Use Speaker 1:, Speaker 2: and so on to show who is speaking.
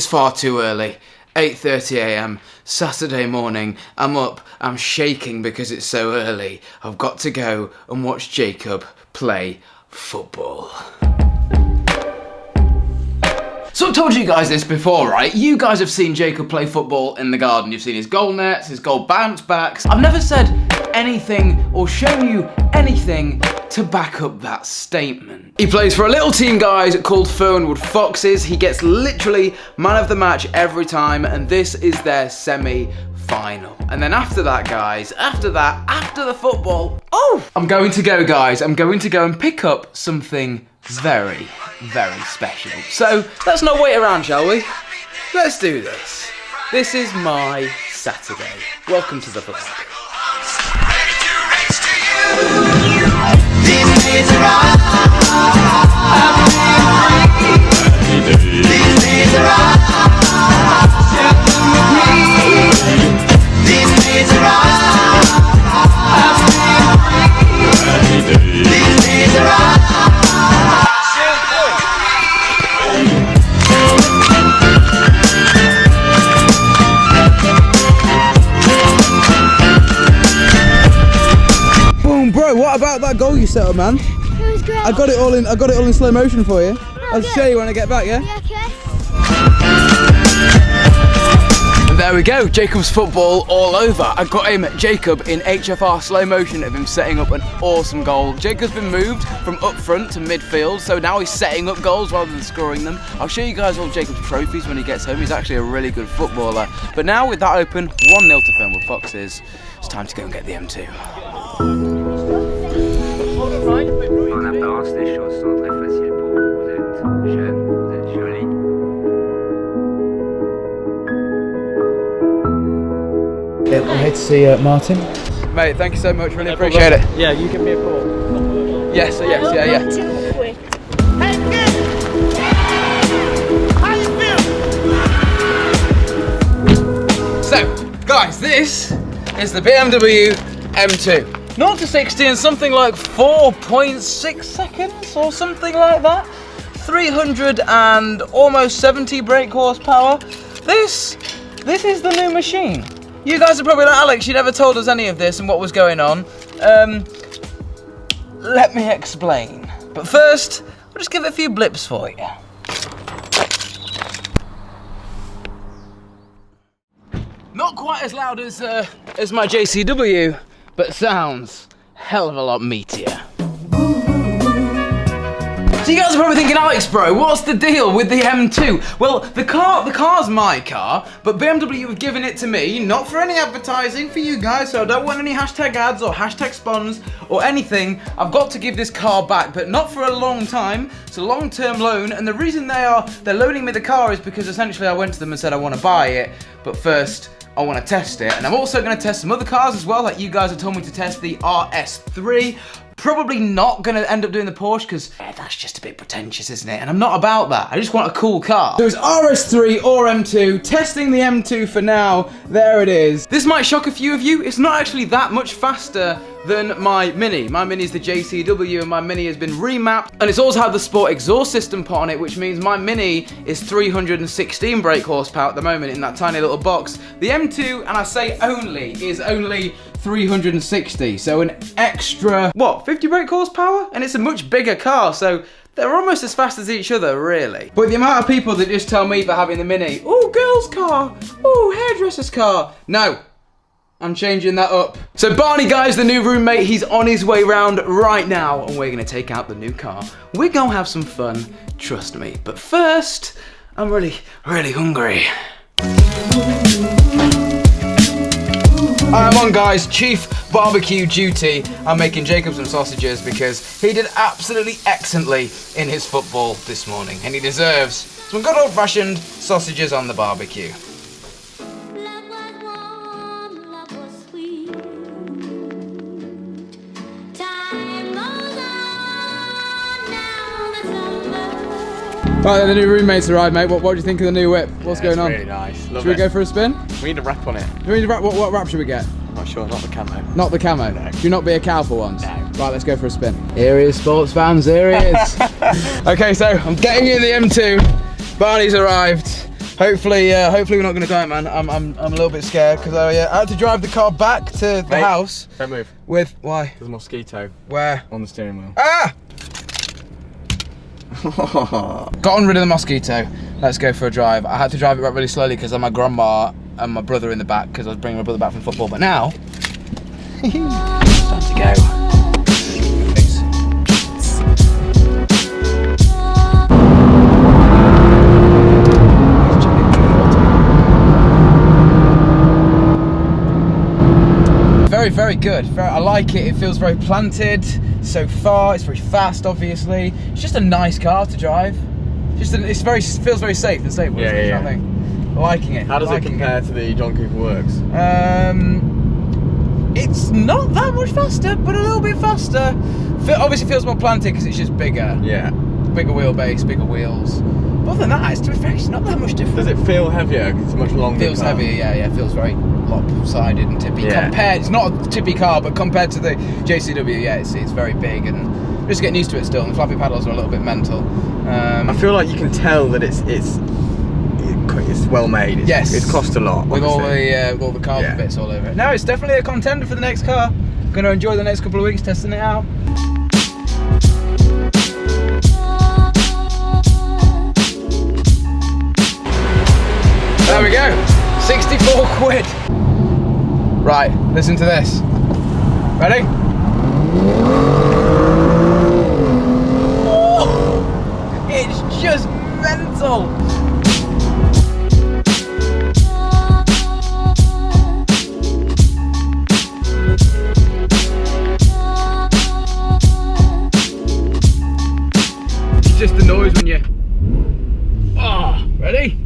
Speaker 1: It's far too early. 8:30 AM, Saturday morning. I'm up, I'm shaking because it's so early. I've got to go and watch Jacob play football. So I've told you guys this before, right? You guys have seen Jacob play football in the garden. You've seen his goal nets, his goal bounce backs. I've never said anything or shown you anything to back up that statement. He plays for a little team, guys, called Fernwood Foxes. He gets literally man of the match every time, and this is their semi-final. And then after that, guys, after the football, I'm going to go, guys. I'm going to go and pick up something very, very special. So let's not wait around, shall we? Let's do this. This is my Saturday. Welcome to the vlog.
Speaker 2: Bro, what about that goal you set up, man?
Speaker 3: It was great.
Speaker 2: I got it all in slow motion for you. I'll show you when I get back, yeah?
Speaker 3: Yeah, okay.
Speaker 1: And there we go, Jacob's football all over. I got him, Jacob, in HFR slow motion of him setting up an awesome goal. Jacob's been moved from up front to midfield, so now he's setting up goals rather than scoring them. I'll show you guys all Jacob's trophies when he gets home. He's actually a really good footballer. But now with that open, 1-0 to Fernwood Foxes, it's time to go and get the M2.
Speaker 4: En apparence, les choses sont très faciles pour vous. Vous êtes jeune, vous êtes jolie.
Speaker 2: I'm here to see Martin.
Speaker 1: Mate, thank you so much, really appreciate it.
Speaker 5: Yeah, you give me a call.
Speaker 1: Yes, yeah. So, guys, this is the BMW M2. 0 to 60 in something like 4.6 seconds or something like that. 300 and almost 70 brake horsepower. This is the new machine. You guys are probably like, Alex, you never told us any of this and what was going on. Let me explain. But first, I'll just give it a few blips for you. Not quite as loud as my JCW, but sounds hell of a lot meatier. So you guys are probably thinking, Alex bro, what's the deal with the M2? Well, the car's my car, but BMW have given it to me, not for any advertising for you guys, so I don't want any hashtag ads or hashtag spons or anything. I've got to give this car back, but not for a long time. It's a long-term loan, and the reason they're loaning me the car is because essentially I went to them and said I want to buy it, but first I want to test it. And I'm also going to test some other cars as well, like you guys have told me to test the RS3. Probably not going to end up doing the Porsche because that's just a bit pretentious, isn't it? And I'm not about that. I just want a cool car. So it's RS3 or M2, testing the M2 for now. There it is. This might shock a few of you. It's not actually that much faster than my Mini. My Mini is the JCW and my Mini has been remapped, and it's also had the Sport exhaust system put on it, which means my Mini is 316 brake horsepower at the moment in that tiny little box. The M2, and I say only, is only 360, so an extra, what, 50 brake horsepower? And it's a much bigger car, so they're almost as fast as each other, really. But the amount of people that just tell me for having the Mini, oh, girl's car, oh, hairdresser's car. No, I'm changing that up. So Barney, guys, the new roommate, he's on his way round right now, and we're gonna take out the new car. We're gonna have some fun, trust me. But first, I'm really, really hungry. I'm on, guys, chief barbecue duty. I'm making Jacob some sausages because he did absolutely excellently in his football this morning, and he deserves some good old-fashioned sausages on the barbecue.
Speaker 2: Right, the new roommates arrived, mate. What do you think of the new whip? What's going on?
Speaker 5: Really nice. Love
Speaker 2: Should we go for a spin?
Speaker 5: We need a wrap on it.
Speaker 2: Do we need a wrap? What wrap should we get?
Speaker 5: Not sure, not the camo.
Speaker 2: Not the camo?
Speaker 5: No.
Speaker 2: Do you not be a cow for once?
Speaker 5: No.
Speaker 2: Right, let's go for a spin. Here he is, sports fans, here he is. Okay, so I'm getting in the M2. Barney's arrived.
Speaker 1: Hopefully we're not gonna die, man. I'm a little bit scared because I had to drive the car back to the house.
Speaker 5: Don't move.
Speaker 1: With why?
Speaker 5: There's a mosquito.
Speaker 1: Where?
Speaker 5: On the steering wheel.
Speaker 1: Ah! Gotten rid of the mosquito. Let's go for a drive. I had to drive it back really slowly because I had my grandma and my brother in the back because I was bringing my brother back from football. But now, time to go. Very good. I like it. It feels very planted so far. It's very fast, obviously. It's just a nice car to drive. Feels very safe and stable.
Speaker 5: Yeah, yeah.
Speaker 1: I'm liking it.
Speaker 5: How does it compare to the John Cooper Works?
Speaker 1: It's not that much faster, but a little bit faster. Obviously feels more planted because it's just bigger.
Speaker 5: Yeah.
Speaker 1: Bigger wheelbase, bigger wheels. But other than that, to be fair, it's not that much different.
Speaker 5: Does it feel heavier? 'Cause it's a much longer
Speaker 1: Feels
Speaker 5: car.
Speaker 1: heavier, yeah. It feels very lopsided and tippy.
Speaker 5: Yeah.
Speaker 1: It's not a tippy car, but compared to the JCW, yeah, it's very big and just getting used to it still. And the flappy paddles are a little bit mental.
Speaker 5: I feel like you can tell that it's well made. It's cost a lot.
Speaker 1: With
Speaker 5: obviously.
Speaker 1: all the carbon bits all over it. No, it's definitely a contender for the next car. Going to enjoy the next couple of weeks testing it out. There we go, 64 quid. Right, listen to this. Ready? Oh, it's just mental. It's just the noise when you... Oh, ready?